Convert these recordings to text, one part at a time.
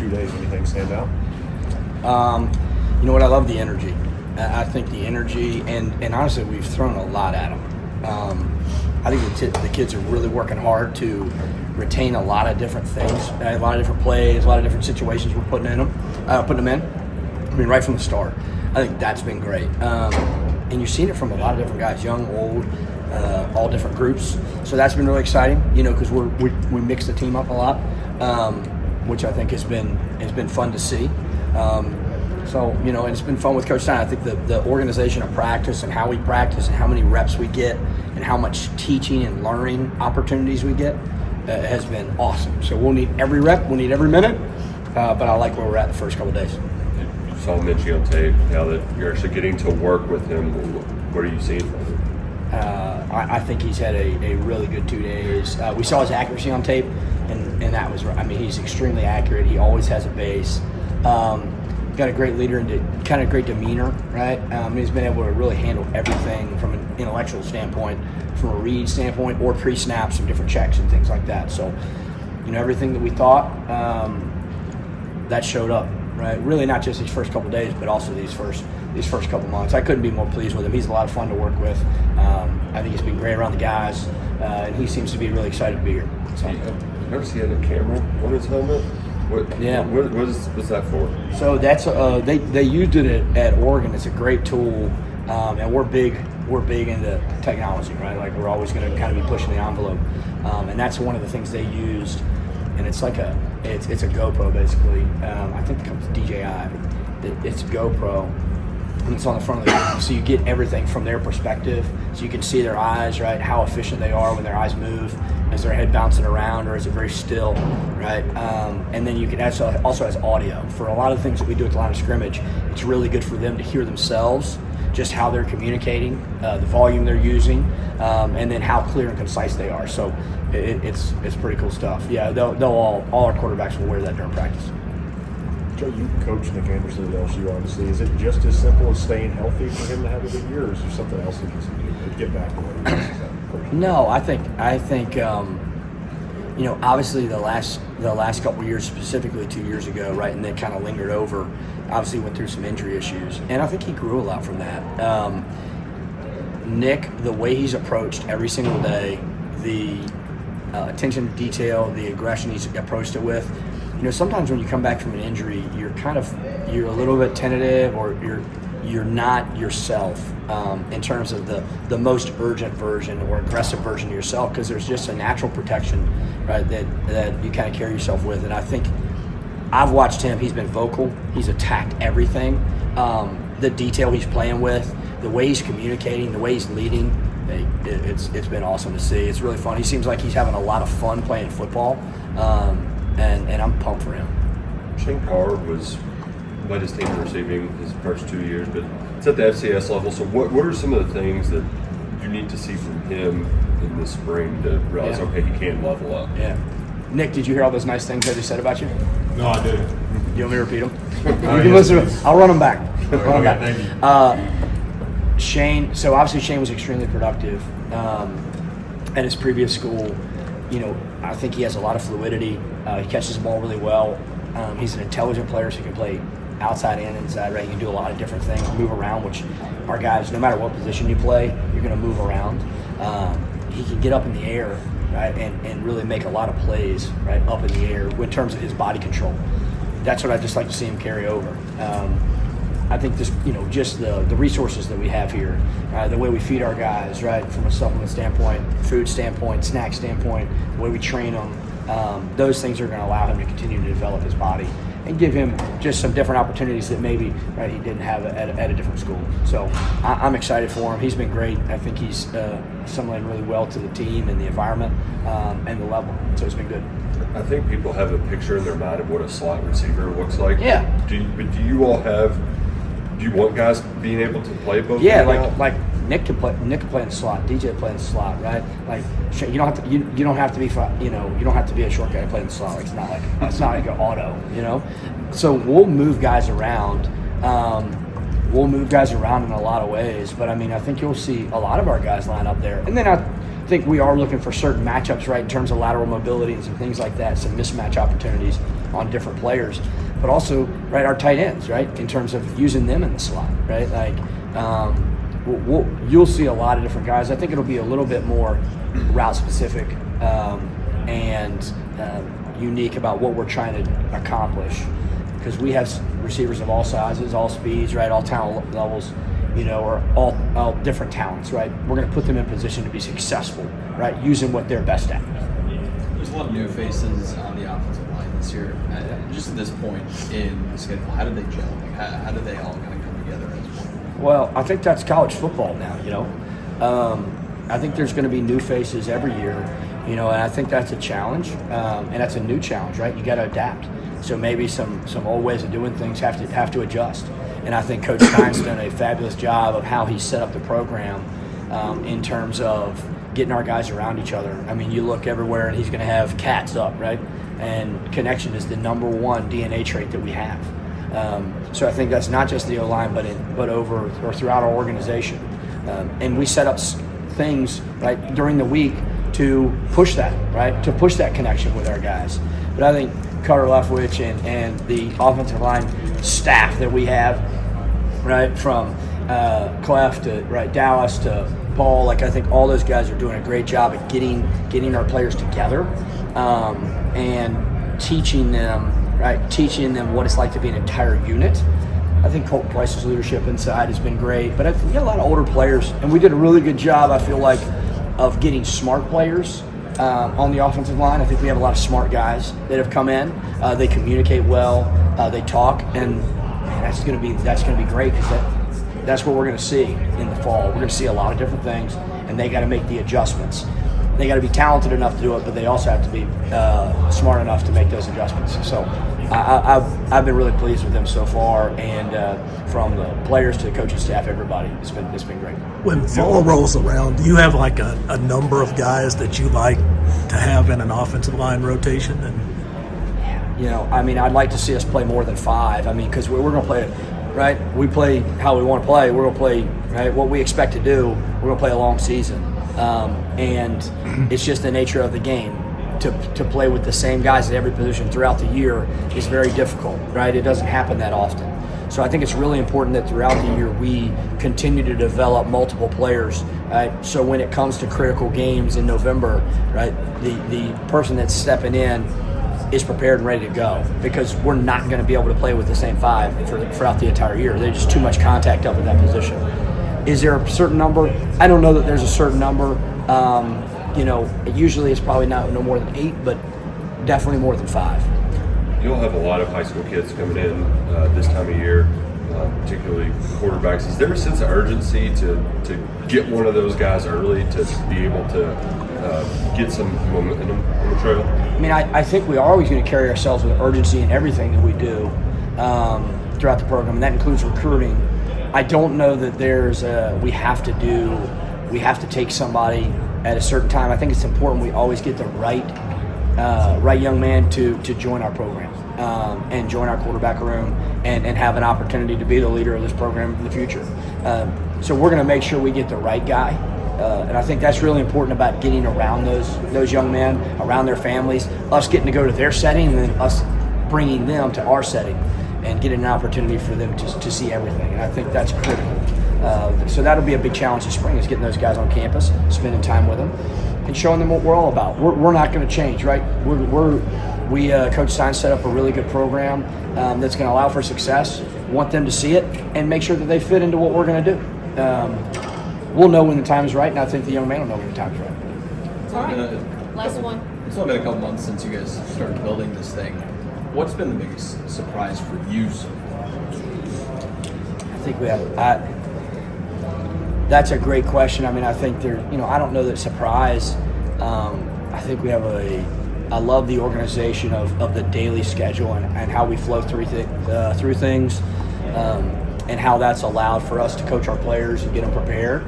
2 days? Anything stand out? You know what? I love the energy. I think the energy, and honestly, we've thrown a lot at them. I think the kids are really working hard to retain a lot of different things, a lot of different plays, a lot of different situations we're putting them in. I mean, right from the start. I think that's been great. And you're seeing it from a lot of different guys, young, old, all different groups. So that's been really exciting, you know, because we mix the team up a lot, which I think has been fun to see. So, you know, and it's been fun with Coach Stein. I think the organization of practice and how we practice and how many reps we get and how much teaching and learning opportunities we get has been awesome. So we'll need every rep, we'll need every minute, but I like where we're at the first couple of days. You saw Minchie on tape. Now that you're actually getting to work with him, what are you seeing from him? I think he's had a really good 2 days. We saw his accuracy on tape, and that was, I mean, he's extremely accurate. He always has a base. Got a great leader and kind of great demeanor, right? He's been able to really handle everything from an intellectual standpoint, from a read standpoint, or pre-snaps, some different checks and things like that. So, you know, everything that we thought, that showed up, right? Really not just these first couple of days, but also these first couple months. I couldn't be more pleased with him. He's a lot of fun to work with. I think he's been great around the guys, and he seems to be really excited to be here. So. You notice he had a camera on his helmet? What's that for? So that's they used it at Oregon. It's a great tool, and we're big into technology, right? Like we're always going to kind of be pushing the envelope, and that's one of the things they used. And it's like it's a GoPro basically. I think it comes DJI. It's GoPro, and it's on the front of the gun, so you get everything from their perspective. So you can see their eyes, right? How efficient they are when their eyes move. Is their head bouncing around, or is it very still, right? And then you can also has audio. For a lot of the things that we do at the line of scrimmage, it's really good for them to hear themselves, just how they're communicating, the volume they're using, and then how clear and concise they are. So it's pretty cool stuff. Yeah, they'll all our quarterbacks will wear that during practice. Joe, you coach Nick Anderson at LSU, obviously. Is it just as simple as staying healthy for him to have a good year, or is there something else he needs to do to get back to where he is? No, I think you know, obviously the last couple of years, specifically 2 years ago, right, and then kind of lingered over. Obviously went through some injury issues, and I think he grew a lot from that. Nick, the way he's approached every single day, the attention to detail, the aggression he's approached it with. You know, sometimes when you come back from an injury, you're a little bit tentative, or you're not yourself in terms of the most urgent version or aggressive version of yourself, because there's just a natural protection, right, that you kind of carry yourself with. And I think I've watched him. He's been vocal. He's attacked everything. The detail he's playing with, the way he's communicating, the way he's leading, it's been awesome to see. It's really fun. He seems like he's having a lot of fun playing football, and I'm pumped for him. Shane Carr led his team in receiving his first 2 years, but it's at the FCS level. So what are some of the things that you need to see from him in the spring to realize, okay, he can level up? Yeah. Nick, did you hear all those nice things I just said about you? No, I didn't. You want me to repeat them? You can listen to them. I'll run them back. Thank you. Shane, so obviously Shane was extremely productive at his previous school. You know, I think he has a lot of fluidity. He catches the ball really well. He's an intelligent player, so he can play outside and inside, right? You can do a lot of different things, move around, which our guys, no matter what position you play, you're going to move around. He can get up in the air, right, and really make a lot of plays, right, up in the air in terms of his body control. That's what I just like to see him carry over. I think this, you know, just the resources that we have here, the way we feed our guys, right, from a supplement standpoint, food standpoint, snack standpoint, the way we train them, those things are going to allow him to continue to develop his body and give him just some different opportunities that maybe, right, he didn't have at a different school. So I'm excited for him. He's been great. I think he's assimilated really well to the team and the environment and the level. So it's been good. I think people have a picture in their mind of what a slot receiver looks like. Yeah. Do you want guys being able to play both? Yeah, like Nick can play in the slot. DJ play in the slot, right? Like you don't have to be a short guy to play in the slot. Like it's not like an auto, you know. So we'll move guys around. We'll move guys around in a lot of ways, but I mean, I think you'll see a lot of our guys line up there. And then I think we are looking for certain matchups, right, in terms of lateral mobility and some things like that, some mismatch opportunities on different players, but also, right, our tight ends, right, in terms of using them in the slot, right? Like, you'll see a lot of different guys. I think it'll be a little bit more route specific and unique about what we're trying to accomplish, because we have receivers of all sizes, all speeds, right, all talent levels, or all different talents, right? We're going to put them in position to be successful, right, using what they're best at. There's a lot of new faces on the offensive line this year. Just at this point in the schedule, how do they gel? Like, how do they all kind of come together as one? Well, I think that's college football now, I think there's going to be new faces every year, and I think that's a challenge, and that's a new challenge, right? You got to adapt. So maybe some old ways of doing things have to adjust. And I think Coach Stein's done a fabulous job of how he set up the program in terms of getting our guys around each other. I mean, you look everywhere and he's going to have cats up, right? And connection is the number one DNA trait that we have. So I think that's not just the O-line, but over or throughout our organization. And we set up things, right, during the week to push that, right, to push that connection with our guys. But I think Carter Leftwich and the offensive line staff that we have, right, from Clef to Dallas to Paul, like, I think all those guys are doing a great job at getting our players together and teaching them what it's like to be an entire unit. I think Colton Price's leadership inside has been great, but we got a lot of older players, and we did a really good job, I feel like, of getting smart players on the offensive line. I think we have a lot of smart guys that have come in. They communicate well, they talk, and man, that's going to be great, because that's what we're going to see in the fall. We're going to see a lot of different things, and they got to make the adjustments. They got to be talented enough to do it, but they also have to be smart enough to make those adjustments. So I've been really pleased with them so far, and from the players to the coaching staff, everybody, it's been great. When fall rolls around, do you have like a number of guys that you like to have in an offensive line rotation? And I'd like to see us play more than 5. I mean, because we're going to play, right? We play how we want to play. We're going to play, right, what we expect to do. We're going to play a long season, and it's just the nature of the game. To play with the same guys at every position throughout the year is very difficult, right? It doesn't happen that often. So I think it's really important that throughout the year we continue to develop multiple players, right? So when it comes to critical games in November, right, the person that's stepping in is prepared and ready to go, because we're not going to be able to play with the same 5 throughout the entire year. There's just too much contact up at that position. Is there a certain number? I don't know that there's a certain number. Usually it's probably no more than 8, but definitely more than 5. You'll have a lot of high school kids coming in this time of year, particularly quarterbacks. Is there a sense of urgency to get one of those guys early to be able to get some momentum on the trail? I mean, I think we are always going to carry ourselves with urgency in everything that we do throughout the program, and that includes recruiting. I don't know that we have to take somebody at a certain time. I think it's important we always get the right young man to join our program and join our quarterback room and have an opportunity to be the leader of this program in the future. So we're going to make sure we get the right guy, and I think that's really important about getting around those young men, around their families, us getting to go to their setting, and then us bringing them to our setting and getting an opportunity for them to see everything. And I think that's critical. So that'll be a big challenge this spring, is getting those guys on campus, spending time with them, and showing them what we're all about. We're not going to change, right? Coach Stein set up a really good program that's going to allow for success. Want them to see it and make sure that they fit into what we're going to do. We'll know when the time is right, and I think the young man will know when the time is right. All right, last one. It's only been a couple months since you guys started building this thing. What's been the biggest surprise for you so far? I think we have. That's a great question. I mean, I think I don't know that surprise. I think we have I love the organization of the daily schedule and how we flow through things, and how that's allowed for us to coach our players and get them prepared.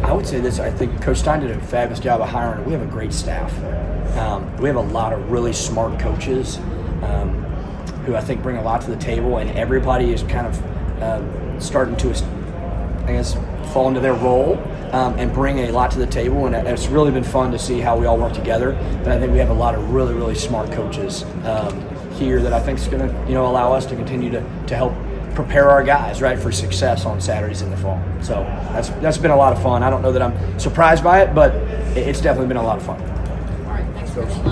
I would say this: I think Coach Stein did a fabulous job of hiring. We have a great staff. We have a lot of really smart coaches who I think bring a lot to the table, and everybody is kind of starting to, I guess, fall into their role. and bring a lot to the table. And it's really been fun to see how we all work together. But I think we have a lot of really, really smart coaches here that I think is going to allow us to continue to help prepare our guys, right, for success on Saturdays in the fall. So that's been a lot of fun. I don't know that I'm surprised by it, but it's definitely been a lot of fun. All right, thanks for that.